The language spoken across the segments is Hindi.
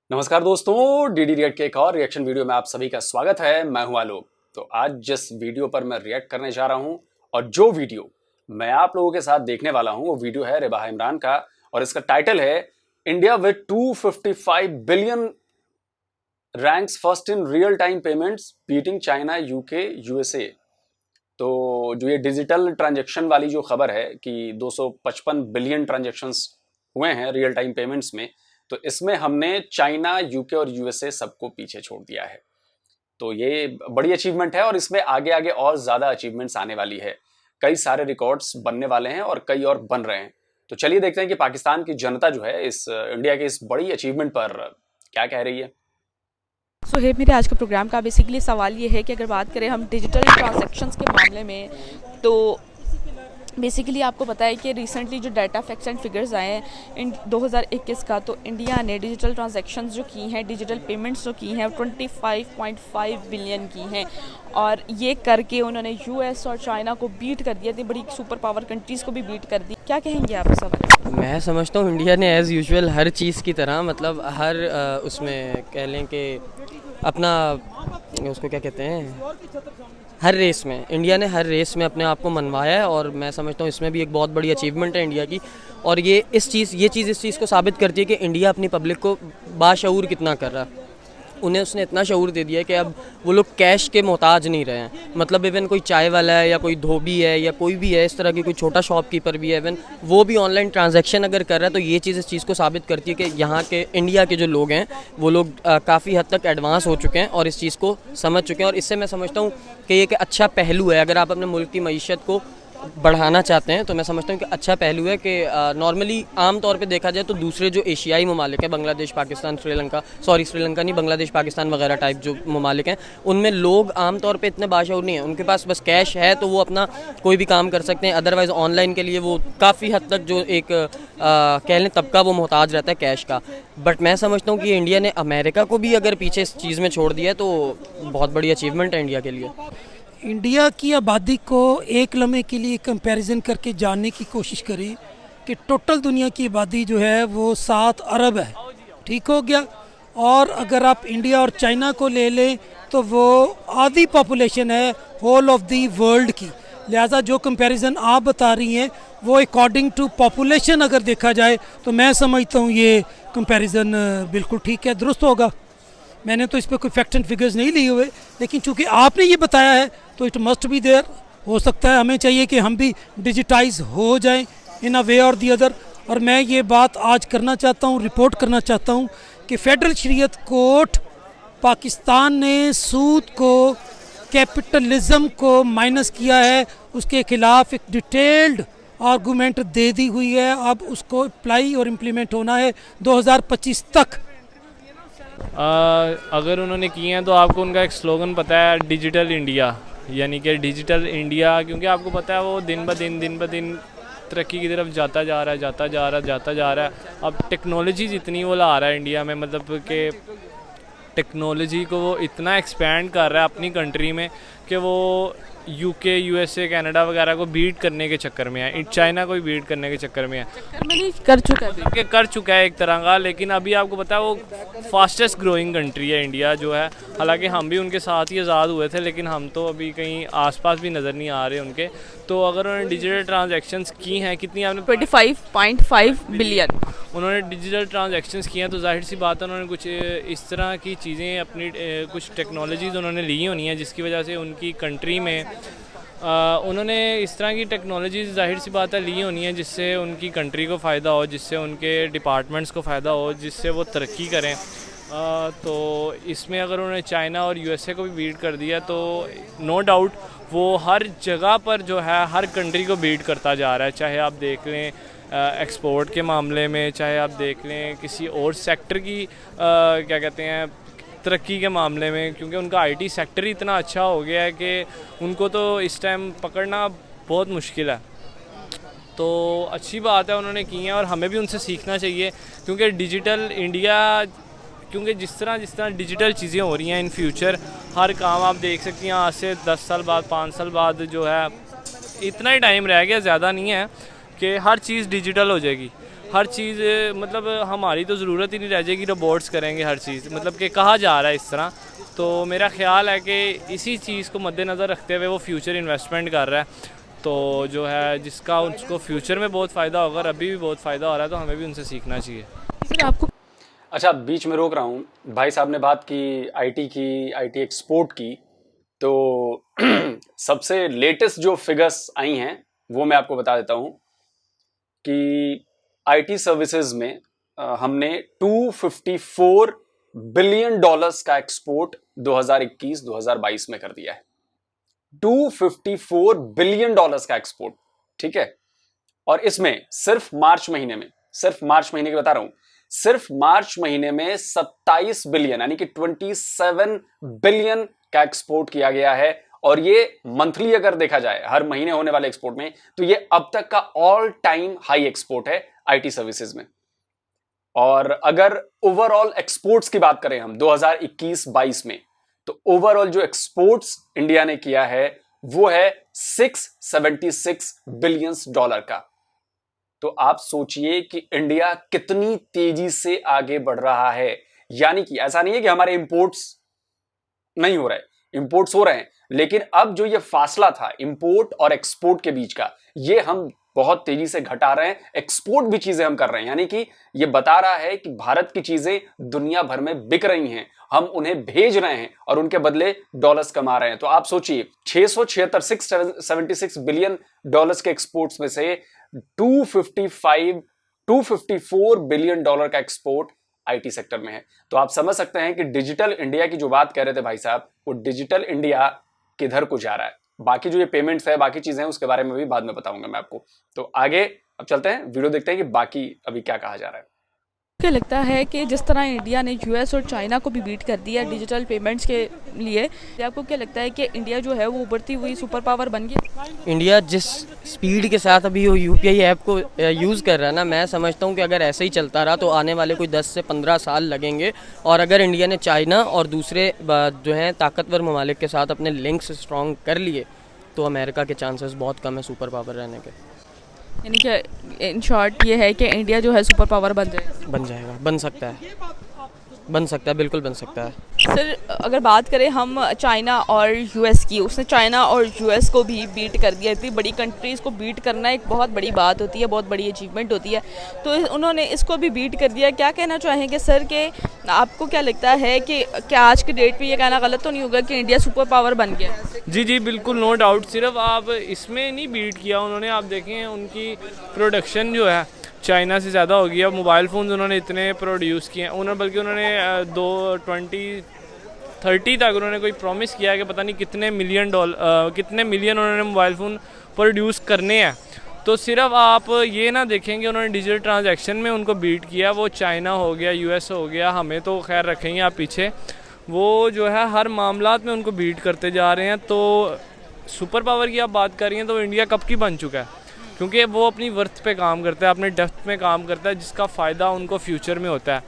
नमस्कार दोस्तों, डीडी रिएक्ट के एक और रिएक्शन वीडियो में आप सभी का स्वागत है। मैं हूं आलोक। तो आज जिस वीडियो पर मैं रिएक्ट करने जा रहा हूं और जो वीडियो मैं आप लोगों के साथ देखने वाला हूं वो वीडियो है रिबाह इमरान का और इसका टाइटल है India with 255 billion ranks first in real time payments beating China, UK, USA. तो जो ये डिजिटल ट्रांजैक्शन वाली जो खबर है कि 255 बिलियन ट्रांजैक्शंस हुए हैं रियल टाइम पेमेंट्स में, तो इसमें हमने चाइना, यूके और यूएसए सबको पीछे छोड़ दिया है। तो ये बड़ी अचीवमेंट है और इसमें आगे आगे और ज़्यादा अचीवमेंट्स आने वाली है। कई सारे रिकॉर्ड्स बनने वाले हैं और कई और बन रहे हैं। तो चलिए देखते हैं कि पाकिस्तान की जनता जो है इस इंडिया के इस बड़ी अचीवमेंट पर क्या कह रही है। सोहेब, मेरे आज के प्रोग्राम का बेसिकली सवाल ये है कि अगर बात करें हम डिजिटल ट्रांजैक्शंस के मामले में, तो बेसिकली आपको पता है कि रिसेंटली जो डाटा फैक्ट्स एंड फिगर्स आए हैं इन 2021 का, तो इंडिया ने डिजिटल ट्रांजैक्शंस जो की हैं, डिजिटल पेमेंट्स जो की हैं 25.5 बिलियन की हैं और ये करके उन्होंने यूएस और चाइना को बीट कर दिया, इतनी बड़ी सुपर पावर कंट्रीज़ को भी बीट कर दी। क्या कहेंगे आप इस सवाल? मैं समझता हूँ इंडिया ने एज़ यूजुअल हर चीज़ की तरह मतलब हर उसमें कह लें कि अपना उसको क्या कहते हैं, हर रेस में इंडिया ने हर रेस में अपने आप को मनवाया है और मैं समझता हूँ इसमें भी एक बहुत बड़ी अचीवमेंट है इंडिया की। और ये इस चीज़ को साबित करती है कि इंडिया अपनी पब्लिक को बाशऊर कितना कर रहा है। उन्हें उसने इतना शऊर दे दिया कि अब वो लोग कैश के मोहताज नहीं रहे हैं। मतलब इवन कोई चाय वाला है या कोई धोबी है या कोई भी है इस तरह की, कोई छोटा शॉपकीपर भी है, इवन वो भी ऑनलाइन ट्रांजैक्शन अगर कर रहा है, तो ये चीज़ इस चीज़ को साबित करती है कि यहाँ के इंडिया के जो लोग हैं वो लोग काफ़ी हद तक एडवांस हो चुके हैं और इस चीज़ को समझ चुके हैं। और इससे मैं समझता हूँ कि ये एक अच्छा पहलू है। अगर आप अपने मुल्क की मईशत को बढ़ाना चाहते हैं तो मैं समझता हूँ कि अच्छा पहलू है कि नॉर्मली आम तौर पे देखा जाए तो दूसरे जो एशियाई ममालिक हैं, बांग्लादेश, पाकिस्तान, श्रीलंका नहीं, बांग्लादेश, पाकिस्तान वगैरह टाइप जो ममालिक हैं, उनमें लोग आम तौर पे इतने बाशऊर नहीं हैं। उनके पास बस कैश है तो वो अपना कोई भी काम कर सकते हैं। अदरवाइज़ ऑनलाइन के लिए वो काफ़ी हद तक जो एक कह लें तबका, वो मोहताज रहता है कैश का। बट मैं समझता हूँ कि इंडिया ने अमेरिका को भी अगर पीछे इस चीज़ में छोड़ दिया तो बहुत बड़ी अचीवमेंट है इंडिया के लिए। इंडिया की आबादी को एक लम्हे के लिए कंपैरिजन करके जानने की कोशिश करें कि टोटल दुनिया की आबादी जो है वो 7 अरब है, ठीक हो गया। और अगर आप इंडिया और चाइना को ले लें तो वो आधी पॉपुलेशन है होल ऑफ दी वर्ल्ड की। लिहाजा जो कंपैरिजन आप बता रही हैं वो अकॉर्डिंग टू पॉपुलेशन अगर देखा जाए तो मैं समझता हूँ ये कंपैरिजन बिल्कुल ठीक है, दुरुस्त होगा। मैंने तो इस पर कोई फैक्ट एंड फिगर्स नहीं लिए हुए, लेकिन चूंकि आपने ये बताया है तो इट मस्ट बी देयर। हो सकता है हमें चाहिए कि हम भी डिजिटाइज हो जाएं इन अ वे और दी अदर। और मैं ये बात आज करना चाहता हूँ, रिपोर्ट करना चाहता हूँ कि फेडरल शरीयत कोर्ट पाकिस्तान ने सूद को, कैपिटलिज्म को माइनस किया है, उसके खिलाफ एक डिटेल्ड आर्गूमेंट दे दी हुई है। अब उसको अप्लाई और इम्प्लीमेंट होना है 2025 तक। अगर उन्होंने किए हैं तो आपको उनका एक स्लोगन पता है, डिजिटल इंडिया, यानी कि डिजिटल इंडिया, क्योंकि आपको पता है वो दिन ब दिन तरक्की की तरफ जाता जा रहा है। अब टेक्नोलॉजीज़ इतनी वो ला रहा है इंडिया में, मतलब कि टेक्नोलॉजी को वो इतना एक्सपैंड कर रहा है अपनी कंट्री में कि वो यूके, यूएसए, कनाडा वगैरह को बीट करने के चक्कर में है, चाइना को भी बीट करने के चक्कर में है। कर चुका है एक तरह का। लेकिन अभी आपको पता है वो फास्टेस्ट ग्रोइंग कंट्री है इंडिया जो है। हालांकि हम भी उनके साथ ही आज़ाद हुए थे, लेकिन हम तो अभी कहीं आसपास भी नज़र नहीं आ रहे उनके। तो अगर उन्होंने डिजिटल ट्रांजैक्शंस की हैं, कितनी आपने 25.5 बिलियन उन्होंने डिजिटल ट्रांजैक्शंस किए हैं, तो जाहिर सी बात है उन्होंने कुछ इस तरह की चीज़ें अपनी कुछ टेक्नोलॉजीज़ उन्होंने ली होनी है जिसकी वजह से उनकी कंट्री में उन्होंने इस तरह की टेक्नोलॉजीज़ जाहिर सी बात है ली होनी है जिससे उनकी कंट्री को फ़ायदा हो, जिससे उनके डिपार्टमेंट्स को फ़ायदा हो, जिससे वो तरक्की करें। तो इसमें अगर उन्होंने चाइना और यूएसए को भी बीट कर दिया तो नो डाउट वो हर जगह पर जो है हर कंट्री को बीट करता जा रहा है। चाहे आप देख लें एक्सपोर्ट के मामले में, चाहे आप देख लें किसी और सेक्टर की क्या कहते हैं तरक्की के मामले में, क्योंकि उनका आईटी सेक्टर ही इतना अच्छा हो गया है कि उनको तो इस टाइम पकड़ना बहुत मुश्किल है। तो अच्छी बात है उन्होंने की है और हमें भी उनसे सीखना चाहिए, क्योंकि डिजिटल इंडिया, क्योंकि जिस तरह डिजिटल चीज़ें हो रही हैं इन फ्यूचर, हर काम आप देख सकती हैं आज से 10 साल बाद, 5 साल बाद जो है इतना ही टाइम रह गया, ज़्यादा नहीं है कि हर चीज़ डिजिटल हो जाएगी। हर चीज़ मतलब हमारी तो ज़रूरत ही नहीं रह जाएगी, रोबोट्स करेंगे हर चीज़, मतलब कि कहा जा रहा है इस तरह। तो मेरा ख्याल है कि इसी चीज़ को मद्देनज़र रखते हुए वो फ्यूचर इन्वेस्टमेंट कर रहा है, तो जो है जिसका उसको फ्यूचर में बहुत फ़ायदा होगा और अभी भी बहुत फ़ायदा हो रहा है, तो हमें भी उनसे सीखना चाहिए। सर आपको अच्छा, बीच में रोक रहा हूँ, भाई साहब ने बात की आईटी एक्सपोर्ट की, तो सबसे लेटेस्ट जो फिगर्स आई हैं वो मैं आपको बता देता हूँ कि आईटी सर्विसेज में हमने $254 बिलियन का एक्सपोर्ट 2021-2022 में कर दिया है। $254 बिलियन का एक्सपोर्ट, ठीक है। और इसमें सिर्फ मार्च महीने की बता रहा हूं, सिर्फ मार्च महीने में 27 बिलियन यानी कि 27 बिलियन का एक्सपोर्ट किया गया है। और ये मंथली अगर देखा जाए, हर महीने होने वाले एक्सपोर्ट में, तो ये अब तक का ऑल टाइम हाई एक्सपोर्ट है आईटी सर्विसेज में। और अगर ओवरऑल एक्सपोर्ट्स की बात करें हम 2021-22 में, तो ओवरऑल जो एक्सपोर्ट्स इंडिया ने किया है वो है $676 बिलियन का। तो आप सोचिए कि इंडिया कितनी तेजी से आगे बढ़ रहा है। यानी कि ऐसा नहीं है कि हमारे इंपोर्ट्स नहीं हो रहे, इंपोर्ट्स हो रहे हैं, लेकिन अब जो ये फासला था इंपोर्ट और एक्सपोर्ट के बीच का, ये हम बहुत तेजी से घटा रहे हैं। एक्सपोर्ट भी चीजें हम कर रहे हैं, यानी कि ये बता रहा है कि भारत की चीजें दुनिया भर में बिक रही हैं, हम उन्हें भेज रहे हैं और उनके बदले डॉलर्स कमा रहे हैं। तो आप सोचिए 676 बिलियन डॉलर्स के एक्सपोर्ट्स में से 254 बिलियन डॉलर का एक्सपोर्ट आईटी सेक्टर में है। तो आप समझ सकते हैं कि डिजिटल इंडिया की जो बात कह रहे थे भाई साहब, वो डिजिटल इंडिया किधर को जा रहा है। बाकी जो ये पेमेंट्स है, बाकी चीजें हैं, उसके बारे में भी बाद में बताऊंगा मैं आपको। तो आगे अब चलते हैं, वीडियो देखते हैं कि बाकी अभी क्या कहा जा रहा है। क्या लगता है कि जिस तरह इंडिया ने यूएस और चाइना को भी बीट कर दिया डिजिटल पेमेंट्स के लिए, आपको क्या लगता है कि इंडिया जो है वो उभरती हुई सुपर पावर बन गया? इंडिया जिस स्पीड के साथ अभी वो यूपीआई ऐप को यूज़ कर रहा है ना, मैं समझता हूँ कि अगर ऐसे ही चलता रहा तो आने वाले कोई 10 से 15 साल लगेंगे। और अगर इंडिया ने चाइना और दूसरे जो हैं ताकतवर ममालिक के साथ अपने लिंक्स स्ट्रॉन्ग कर लिए, तो अमेरिका के चांसेस बहुत कम है सुपर पावर रहने के। यानी कि इन शॉर्ट ये है कि इंडिया जो है सुपर पावर बन जाएगा, बन सकता है, बिल्कुल बन सकता है। सर अगर बात करें हम चाइना और यूएस की, उसने चाइना और यूएस को भी बीट कर दिया। इतनी बड़ी कंट्रीज़ को बीट करना एक बहुत बड़ी बात होती है, बहुत बड़ी अचीवमेंट होती है, तो उन्होंने इसको भी बीट कर दिया। क्या कहना चाहेंगे सर कि आपको क्या लगता है कि क्या आज के डेट पे ये कहना गलत तो नहीं होगा कि इंडिया सुपर पावर बन गया? जी बिल्कुल, नो डाउट। सिर्फ आप इसमें नहीं बीट किया उन्होंने, आप देखें उनकी प्रोडक्शन जो है चाइना से ज़्यादा हो गया। मोबाइल फ़ोन्स उन्होंने इतने प्रोड्यूस किए हैं, बल्कि उन्होंने 2030 तक उन्होंने कोई प्रॉमिस किया है कि पता नहीं कितने मिलियन उन्होंने मोबाइल फ़ोन प्रोड्यूस करने हैं। तो सिर्फ आप ये ना देखेंगे उन्होंने डिजिटल ट्रांजैक्शन में उनको बीट किया, वो चाइना हो गया, यूएस हो गया, हमें तो खैर रखेंगे आप पीछे, वो जो है हर मामलात में उनको बीट करते जा रहे हैं। तो सुपर पावर की आप बात कर रही हैं, तो इंडिया कब की बन चुका है, क्योंकि वो अपनी वर्थ पे काम करता है, अपने डेप्थ में काम करता है, जिसका फ़ायदा उनको फ्यूचर में होता है।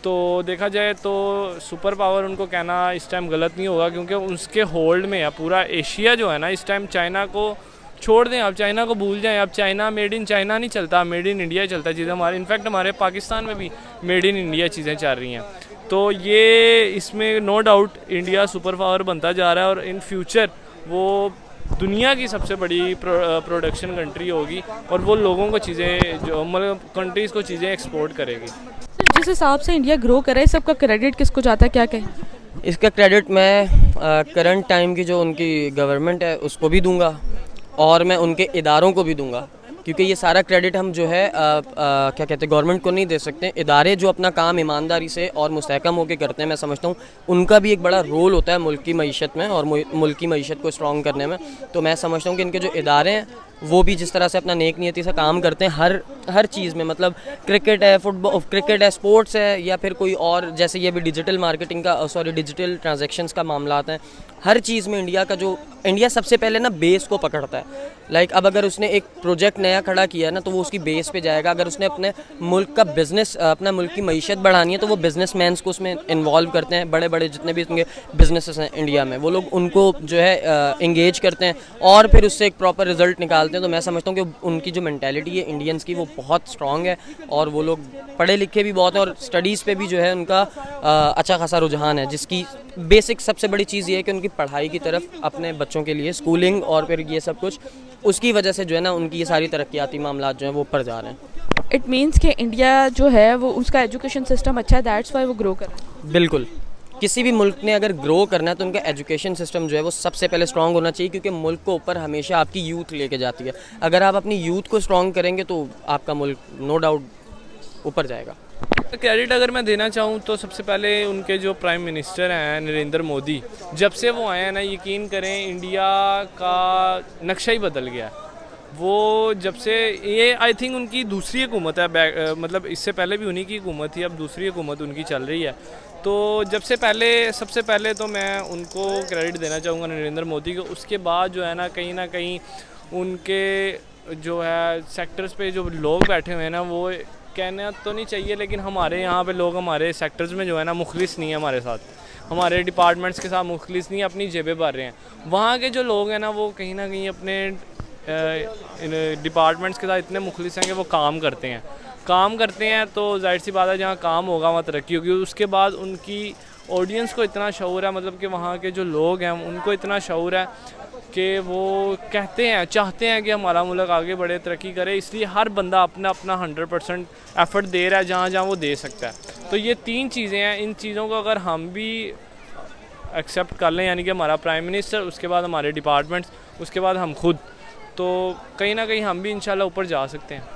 तो देखा जाए तो सुपर पावर उनको कहना इस टाइम गलत नहीं होगा, क्योंकि उसके होल्ड में है पूरा एशिया जो है ना इस टाइम। चाइना को छोड़ दें, अब चाइना को भूल जाएं, अब चाइना मेड इन चाइना नहीं चलता, मेड इन इंडिया चलता है चीज़ें हमारे। इनफैक्ट हमारे पाकिस्तान में भी मेड इन इंडिया चीज़ें चल रही हैं। तो ये इसमें no doubt India super power बनता जा रहा है और इन फ्यूचर वो दुनिया की सबसे बड़ी प्रोडक्शन कंट्री होगी और वो लोगों को चीज़ें जो मतलब कंट्रीज़ को चीज़ें एक्सपोर्ट करेगी। जिस हिसाब से इंडिया ग्रो करे, इस सबका क्रेडिट किसको जाता है, क्या कहें? इसका क्रेडिट मैं करंट टाइम की जो उनकी गवर्नमेंट है उसको भी दूंगा और मैं उनके इदारों को भी दूंगा, क्योंकि ये सारा क्रेडिट हम जो है क्या कहते हैं गवर्नमेंट को नहीं दे सकते। इदारे जो अपना काम ईमानदारी से और मुस्तहकम होकर करते हैं, मैं समझता हूँ उनका भी एक बड़ा रोल होता है मुल्क की मईशत में और मुल्क की मईशत को स्ट्रॉन्ग करने में। तो मैं समझता हूँ कि इनके जो इदारे हैं वो भी जिस तरह से अपना नेक नियति से काम करते हैं हर चीज़ में, मतलब क्रिकेट है, फुटबॉल क्रिकेट है, स्पोर्ट्स है, या फिर कोई और जैसे ये भी डिजिटल मार्केटिंग का डिजिटल ट्रांजैक्शंस का मामला हैं, हर चीज़ में इंडिया सबसे पहले ना बेस को पकड़ता है। लाइक अब अगर उसने एक प्रोजेक्ट नया खड़ा किया ना तो वो उसकी बेस पे जाएगा। अगर उसने अपने मुल्क का बिज़नेस, अपना मुल्क की मईशत बढ़ानी है तो वो बिजनेसमैन्स को उसमें इन्वॉल्व करते हैं। बड़े बड़े जितने भी उनके बिजनेसेस हैं इंडिया में, वो लोग उनको जो है इंगेज करते हैं और फिर उससे एक प्रॉपर रिजल्ट निकालते डालते हैं, तो मैं समझता हूँ कि उनकी जो मेंटालिटी है इंडियंस की वो बहुत स्ट्रांग है और वो लोग पढ़े लिखे भी बहुत हैं और स्टडीज़ पे भी जो है उनका अच्छा खासा रुझान है, जिसकी बेसिक सबसे बड़ी चीज़ ये है कि उनकी पढ़ाई की तरफ अपने बच्चों के लिए स्कूलिंग और फिर ये सब कुछ, उसकी वजह से जो है ना उनकी ये सारी तरक्याती मामला जो हैं वो ऊपर जा रहे हैं। इट मीन्स कि इंडिया जो है वो उसका एजुकेशन सिस्टम अच्छा है, दैट्स वाई वो ग्रो कर रहा है। बिल्कुल, किसी भी मुल्क ने अगर ग्रो करना है तो उनका एजुकेशन सिस्टम जो है वो सबसे पहले स्ट्रांग होना चाहिए, क्योंकि मुल्क को ऊपर हमेशा आपकी यूथ लेके जाती है। अगर आप अपनी यूथ को स्ट्रांग करेंगे तो आपका मुल्क नो डाउट ऊपर जाएगा। क्रेडिट अगर मैं देना चाहूँ तो सबसे पहले उनके जो प्राइम मिनिस्टर हैं नरेंद्र मोदी, जब से वो आए हैं ना, यकीन करें इंडिया का नक्शा ही बदल गया। वो जब से, ये आई थिंक उनकी दूसरी हुकूमत है, मतलब इससे पहले भी उन्हीं की हुकूमत थी, अब दूसरी हुकूमत उनकी चल रही है। तो जब से पहले, सबसे पहले तो मैं उनको क्रेडिट देना चाहूँगा नरेंद्र मोदी को। उसके बाद जो है ना कहीं उनके जो है सेक्टर्स पे जो लोग बैठे हुए हैं ना, वो कहना तो नहीं चाहिए लेकिन हमारे यहाँ पे लोग हमारे सेक्टर्स में जो है ना मुखलिस नहीं है हमारे साथ, हमारे डिपार्टमेंट्स के साथ मुखलिस नहीं, अपनी जेबें भर रहे हैं। वहाँ के जो लोग हैं ना वो कहीं ना कहीं अपने डिपार्टमेंट्स के साथ इतने मुखलिस हैं कि वो काम करते हैं। तो जाहिर सी बात है जहाँ काम होगा वहाँ तरक्की होगी। उसके बाद उनकी ऑडियंस को इतना शऊर है, मतलब कि वहाँ के जो लोग हैं उनको इतना शऊर है कि वो चाहते हैं कि हमारा मुल्क आगे बढ़े, तरक्की करे। इसलिए हर बंदा अपना 100% एफर्ट दे रहा है जहाँ जहाँ वो दे सकता है। तो ये 3 चीज़ें हैं, इन चीज़ों को अगर हम भी एक्सेप्ट कर लें, यानी कि हमारा प्राइम मिनिस्टर, उसके बाद हमारे डिपार्टमेंट्स, उसके बाद हम खुद, तो कहीं ना कहीं हम भी इंशाल्लाह ऊपर जा सकते हैं।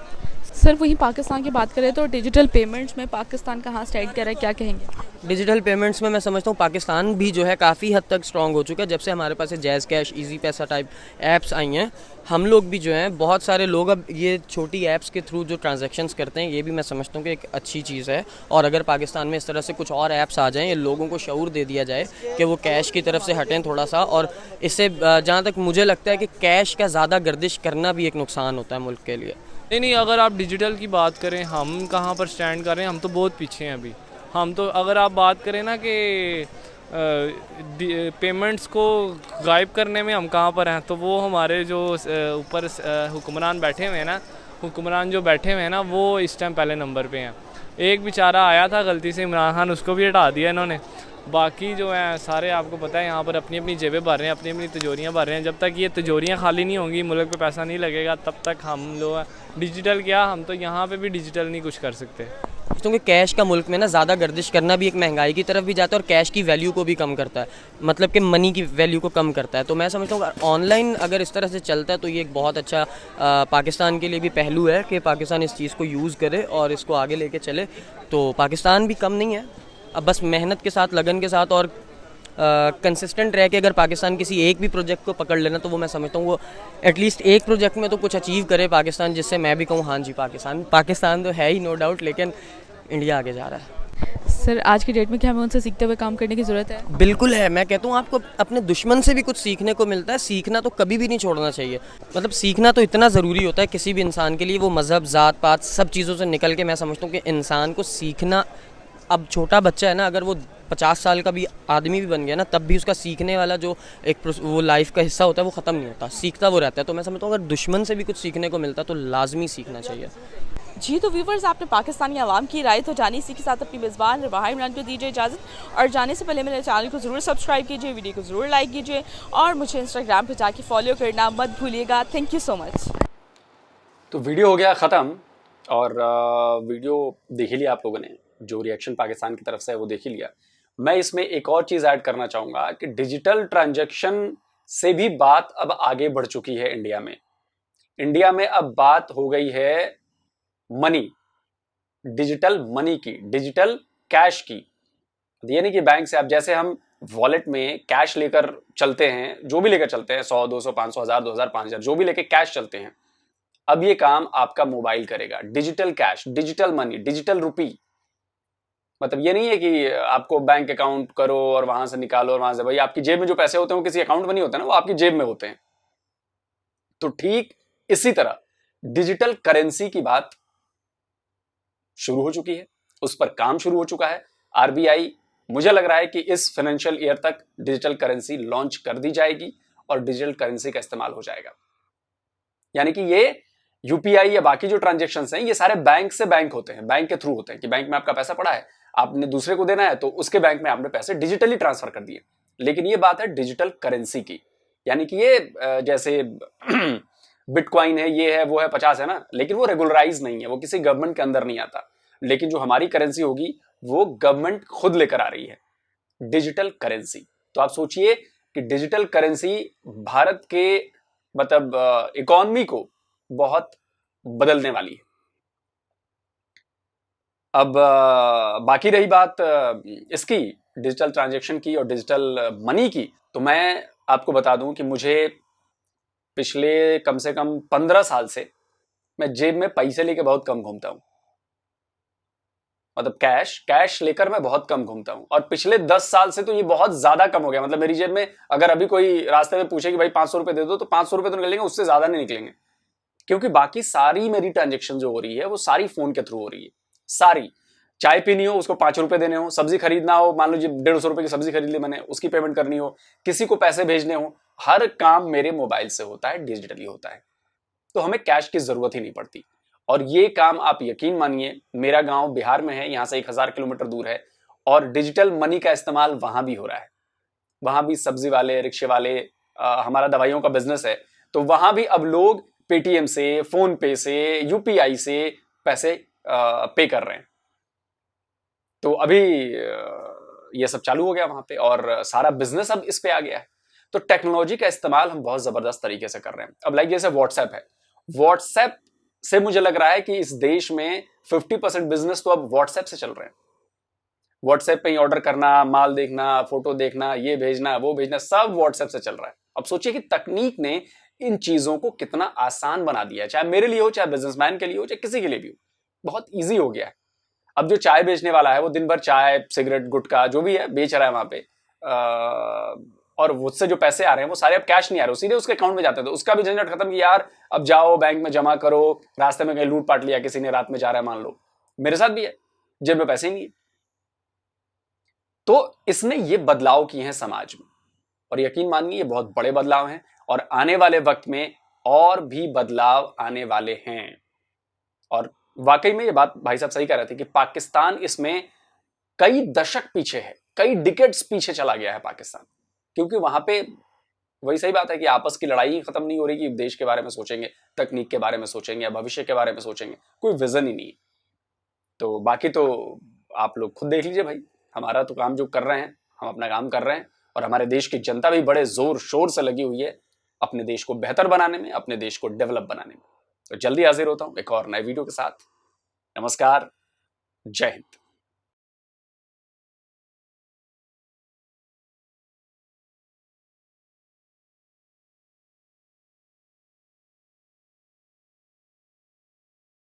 सर वहीं पाकिस्तान की बात करें तो डिजिटल पेमेंट्स में पाकिस्तान कहाँ स्टैंड कर रहा है, क्या कहेंगे? डिजिटल पेमेंट्स में मैं समझता हूँ पाकिस्तान भी जो है काफ़ी हद तक स्ट्रांग हो चुका है। जब से हमारे पास जैज़ कैश, इजी पैसा टाइप ऐप्स आई हैं, हम लोग भी जो हैं, बहुत सारे लोग अब ये छोटी ऐप्स के थ्रू जो ट्रांजैक्शंस करते हैं, ये भी मैं समझता हूँ कि एक अच्छी चीज़ है। और अगर पाकिस्तान में इस तरह से कुछ और ऐप्स आ जाएँ, ये लोगों को शऊर दे दिया जाए कि वो कैश की तरफ से हटें थोड़ा सा। और इससे जहाँ तक मुझे लगता है कि कैश का ज़्यादा गर्दिश करना भी एक नुकसान होता है मुल्क के लिए। नहीं, अगर आप डिजिटल की बात करें, हम कहाँ पर स्टैंड कर रहे हैं, हम तो बहुत पीछे हैं अभी। हम तो, अगर आप बात करें ना कि पेमेंट्स को गायब करने में हम कहाँ पर हैं, तो वो हमारे जो ऊपर हुक्मरान बैठे हुए हैं ना, वो इस टाइम पहले नंबर पे हैं। एक बेचारा आया था गलती से, इमरान खान, उसको भी हटा दिया इन्होंने। बाकी जो है सारे आपको पता है यहाँ पर अपनी अपनी जेबें भर रहे हैं, अपनी अपनी तिजोरियाँ भर रहे हैं। जब तक ये तिजोरियाँ खाली नहीं होंगी, मुल्क पे पैसा नहीं लगेगा, तब तक हम लोग डिजिटल क्या, हम तो यहाँ पे भी डिजिटल नहीं कुछ कर सकते। क्योंकि कैश का मुल्क में ना ज़्यादा गर्दिश करना भी एक महंगाई की तरफ भी जाता है और कैश की वैल्यू को भी कम करता है, मतलब कि मनी की वैल्यू को कम करता है। तो मैं समझता हूँ ऑनलाइन अगर इस तरह से चलता है तो ये एक बहुत अच्छा पाकिस्तान के लिए भी पहलू है कि पाकिस्तान इस चीज़ को यूज़ करे और इसको आगे लेके चले। तो पाकिस्तान भी कम नहीं है, अब बस मेहनत के साथ, लगन के साथ और कंसिस्टेंट रह के अगर पाकिस्तान किसी एक भी प्रोजेक्ट को पकड़ लेना, तो वो मैं समझता हूँ वो एटलीस्ट एक प्रोजेक्ट में तो कुछ अचीव करे पाकिस्तान, जिससे मैं भी कहूँ हाँ जी पाकिस्तान तो है ही नो डाउट, लेकिन इंडिया आगे जा रहा है। सर आज की डेट में क्या हमें उनसे सीखते हुए काम करने की ज़रूरत है? बिल्कुल है। मैं कहता हूँ आपको अपने दुश्मन से भी कुछ सीखने को मिलता है। सीखना तो कभी भी नहीं छोड़ना चाहिए, मतलब सीखना तो इतना ज़रूरी होता है किसी भी इंसान के लिए। वो मज़हब, ज़ात पात सब चीज़ों से निकल के मैं समझता हूँ कि इंसान को सीखना, अब छोटा बच्चा है ना, अगर वो 50 साल का भी आदमी भी बन गया ना, तब भी उसका सीखने वाला जो एक वो लाइफ का हिस्सा होता है वो ख़त्म नहीं होता, सीखता वो रहता है। तो मैं समझता हूँ अगर दुश्मन से भी कुछ सीखने को मिलता है तो लाजमी सीखना चाहिए। जी तो व्यूवर्स, आपने पाकिस्तानी आवाम की राय तो जानी, इसी के साथ अपनी मेज़बान रिबाहा इमरान को दीजिए इजाज़त। और जाने से पहले मेरे चैनल को ज़रूर सब्सक्राइब कीजिए, वीडियो को ज़रूर लाइक कीजिए और मुझे इंस्टाग्राम पर जाके फॉलो करना मत भूलिएगा। Thank you so much. तो वीडियो हो गया ख़त्म और वीडियो देख ही लिया आप लोगों ने, जो रिएक्शन पाकिस्तान की तरफ से है वो देख ही लिया। मैं इसमें एक और चीज़ ऐड करना चाहूँगा कि डिजिटल ट्रांजैक्शन से भी बात अब आगे बढ़ चुकी है इंडिया में। इंडिया में अब बात हो गई है मनी, डिजिटल मनी की, डिजिटल कैश की। ये नहीं कि बैंक से, अब जैसे हम वॉलेट में कैश लेकर चलते हैं, जो भी लेकर चलते हैं, 100, 200, 500, 1000, 2000, 5000, जो भी लेकर कैश चलते हैं, अब ये काम आपका मोबाइल करेगा। Digital cash, digital money, digital rupee. मतलब ये नहीं है कि आपको बैंक अकाउंट करो और वहां से निकालो और वहां से, भाई आपकी जेब में जो पैसे होते हैं वो किसी अकाउंट में नहीं होते ना, वो आपकी जेब में होते हैं। तो ठीक इसी तरह डिजिटल करेंसी की बात शुरू हो चुकी है, उस पर काम शुरू हो चुका है। आरबीआई, मुझे लग रहा है कि इस फाइनेंशियल ईयर तक डिजिटल करेंसी लॉन्च कर दी जाएगी और डिजिटल करेंसी का इस्तेमाल हो जाएगा। यानी कि ये यूपीआई या बाकी जो ट्रांजेक्शन हैं ये सारे बैंक से बैंक होते हैं, बैंक के थ्रू होते हैं कि बैंक में आपका पैसा पड़ा है, आपने दूसरे को देना है तो उसके बैंक में आपने पैसे डिजिटली ट्रांसफर कर दिए। लेकिन ये बात है डिजिटल करेंसी की, यानी कि ये जैसे बिटकॉइन है, ये है, वो है, 50 है ना, लेकिन वो रेगुलराइज नहीं है, वो किसी गवर्नमेंट के अंदर नहीं आता। लेकिन जो हमारी करेंसी होगी वो गवर्नमेंट खुद लेकर आ रही है, डिजिटल करेंसी। तो आप सोचिए कि डिजिटल करेंसी भारत के मतलब इकोनॉमी को बहुत बदलने वाली है। अब बाकी रही बात इसकी डिजिटल ट्रांजैक्शन की और डिजिटल मनी की, तो मैं आपको बता दूं कि मुझे पिछले कम से कम 15 साल से मैं जेब में पैसे लेके बहुत कम घूमता हूं, मतलब कैश लेकर मैं बहुत कम घूमता हूं। और पिछले 10 साल से तो ये बहुत ज्यादा कम हो गया। मतलब मेरी जेब में अगर अभी कोई रास्ते में पूछे कि भाई 500 रुपए दे दो, तो 500 रुपए तो निकलेंगे, उससे ज्यादा नहीं निकलेंगे, क्योंकि बाकी सारी मेरी ट्रांजेक्शन जो हो रही है वो सारी फोन के थ्रू हो रही है। सारी, चाय पीनी हो उसको 5 रुपए देने हो, सब्जी खरीदना हो, मान लीजिए 150 रुपए की सब्जी खरीद ली मैंने, उसकी पेमेंट करनी हो, किसी को पैसे भेजने हो, हर काम मेरे मोबाइल से होता है, डिजिटली होता है। तो हमें कैश की जरूरत ही नहीं पड़ती। और ये काम आप यकीन मानिए, मेरा गांव बिहार में है, यहां से 1000 किलोमीटर दूर है, और डिजिटल मनी का इस्तेमाल वहां भी हो रहा है। वहां भी सब्जी वाले, रिक्शे वाले, हमारा दवाइयों का बिजनेस है, तो वहां भी अब लोग पेटीएम से, फोन पे से, यूपीआई से पैसे पे कर रहे हैं। तो अभी ये सब चालू हो गया वहां पे, और सारा बिजनेस अब इस पे आ गया है। तो टेक्नोलॉजी का इस्तेमाल हम बहुत जबरदस्त तरीके से कर रहे हैं। अब लाइक जैसे व्हाट्सएप है, व्हाट्सएप से मुझे लग रहा है कि इस देश में 50% बिजनेस तो अब व्हाट्सएप से चल रहे हैं। व्हाट्सएप पे ही ऑर्डर करना, माल देखना, फोटो देखना, ये भेजना, वो भेजना, सब व्हाट्सएप से चल रहा है। अब सोचिए कि तकनीक ने इन चीजों को कितना आसान बना दिया है, चाहे मेरे लिए हो, चाहे बिजनेसमैन के लिए हो, चाहे किसी के लिए भी हो, बहुत ईजी हो गया है। अब जो चाय बेचने वाला है वो दिन भर चाय, सिगरेट, गुटखा जो भी है बेच रहा है वहां पे, और उससे जो पैसे आ रहे हैं वो सारे अब कैश नहीं आ रहे, सीधे उसके अकाउंट में जाते थे। उसका भी झंझट खत्म कि यार अब जाओ बैंक में जमा करो, रास्ते में कहीं लूट पाट लिया किसी ने, रात में जा रहा है, मान लो मेरे साथ भी है, जेब में पैसे ही नहीं है। तो इसने ये बदलाव किए हैं समाज में, और यकीन मानिए ये बहुत बड़े बदलाव हैं, और आने वाले वक्त में और भी बदलाव आने वाले हैं। और वाकई में ये बात भाई साहब सही कह रहे थे कि पाकिस्तान इसमें कई दशक पीछे है, कई डिकेड्स पीछे चला गया है पाकिस्तान, क्योंकि वहां पे वही सही बात है कि आपस की लड़ाई खत्म नहीं हो रही कि देश के बारे में सोचेंगे, तकनीक के बारे में सोचेंगे, या भविष्य के बारे में सोचेंगे, कोई विजन ही नहीं है। तो बाकी तो आप लोग खुद देख लीजिए भाई, हमारा तो काम जो कर रहे हैं, हम अपना काम कर रहे हैं, और हमारे देश की जनता भी बड़े जोर शोर से लगी हुई है अपने देश को बेहतर बनाने में, अपने देश को डेवलप बनाने में। तो जल्दी हाजिर होता हूं एक और नए वीडियो के साथ। नमस्कार, जय हिंद।